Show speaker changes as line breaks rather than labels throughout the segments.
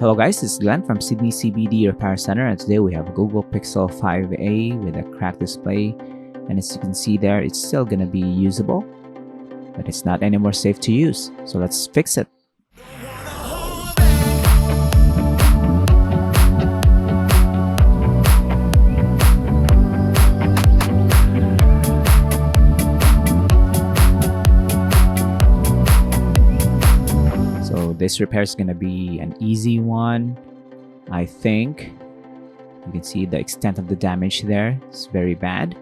Hello guys, this is Glenn from Sydney CBD Repair Centre, and today we have a Google Pixel 5a with a cracked display, and as you can see there, it's still gonna be usable, but it's not anymore safe to use. So let's fix it. This repair is going to be an easy one, I think. You can see the extent of the damage there. It's very bad.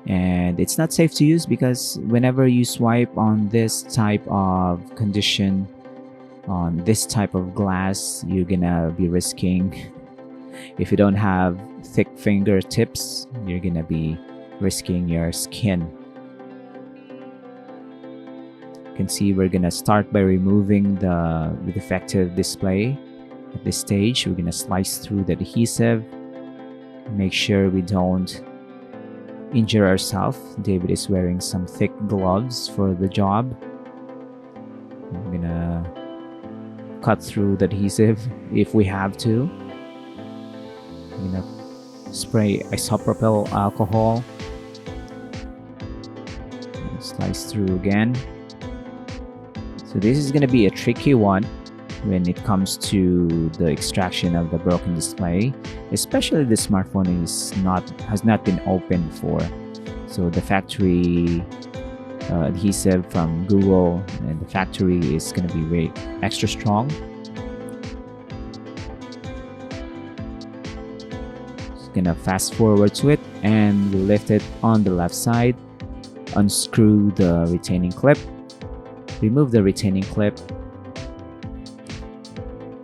And it's not safe to use because whenever you swipe on this type of condition, on this type of glass, you're going to be risking, if you don't have thick fingertips, you're going to be risking your skin. You can see we're gonna start by removing the defective display. At this stage, we're gonna slice through the adhesive, make sure we don't injure ourselves. David is wearing some thick gloves for the job. I'm gonna cut through the adhesive if we have to. I'm gonna spray isopropyl alcohol, slice through again. So this is going to be a tricky one when it comes to the extraction of the broken display, especially the smartphone has not been opened for. So the factory adhesive from Google and the factory is going to be very extra strong. Just going to fast forward to it and lift it on the left side, unscrew the retaining clip. Remove the retaining clip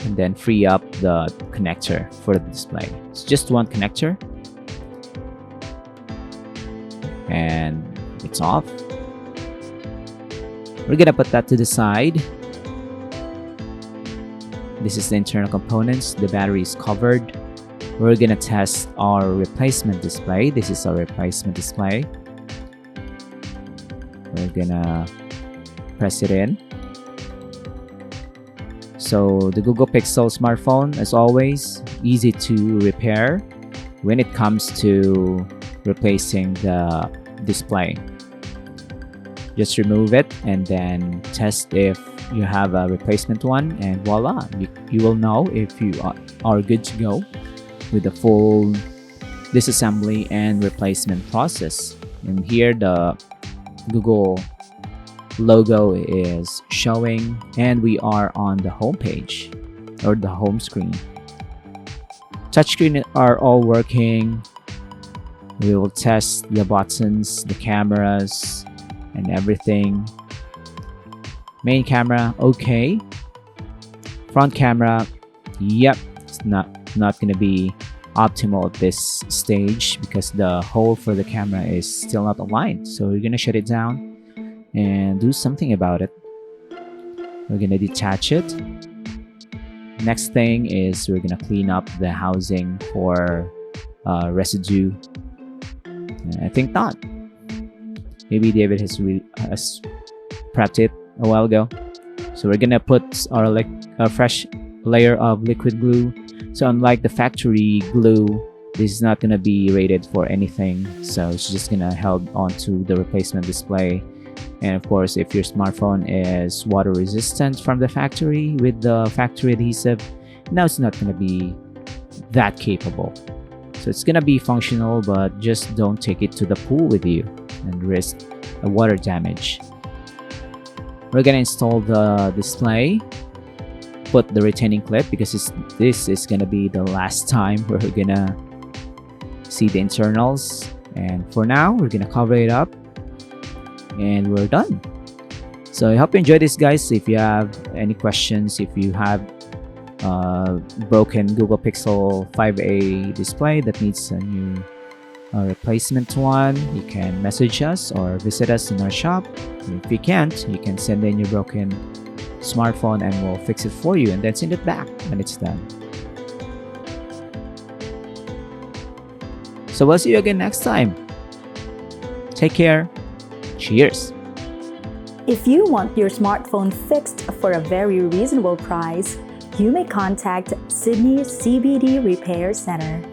and then free up the connector for the display. It's just one connector and it's off. We're gonna put that to the side. This is the internal components. The battery is covered. We're gonna test our replacement display. This is our replacement display. We're gonna press it in. So the Google Pixel smartphone, as always, easy to repair when it comes to replacing the display. Just remove it and then test if you have a replacement one, and voila, you will know if you are good to go with the full disassembly and replacement process. And here the Google logo is showing and we are on the home page or the home screen. Touchscreen are all working. We will test the buttons, the cameras and everything. Main camera, okay. Front camera, yep, it's not gonna be optimal at this stage because the hole for the camera is still not aligned. So we're gonna shut it down and do something about it. We're gonna detach it. Next thing is we're gonna clean up the housing for residue. I think not. Maybe David has prepped it a while ago. So we're gonna put our fresh layer of liquid glue. So unlike the factory glue, this is not gonna be rated for anything. So it's just gonna hold onto the replacement display. And of course, if your smartphone is water resistant from the factory with the factory adhesive, now it's not going to be that capable. So it's going to be functional, but just don't take it to the pool with you and risk a water damage. We're going to install the display, put the retaining clip because this is going to be the last time we're going to see the internals. And for now, we're going to cover it up. And we're done. So I hope you enjoyed this, guys. If you have any questions, if you have broken Google Pixel 5a display that needs a new replacement one, you can message us or visit us in our shop. If you can't, you can send in your broken smartphone and we'll fix it for you and then send it back when it's done. So we'll see you again next time. Take care. Cheers!
If you want your smartphone fixed for a very reasonable price, you may contact Sydney CBD Repair Centre.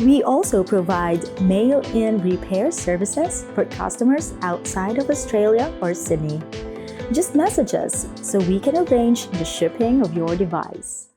We also provide mail-in repair services for customers outside of Australia or Sydney. Just message us so we can arrange the shipping of your device.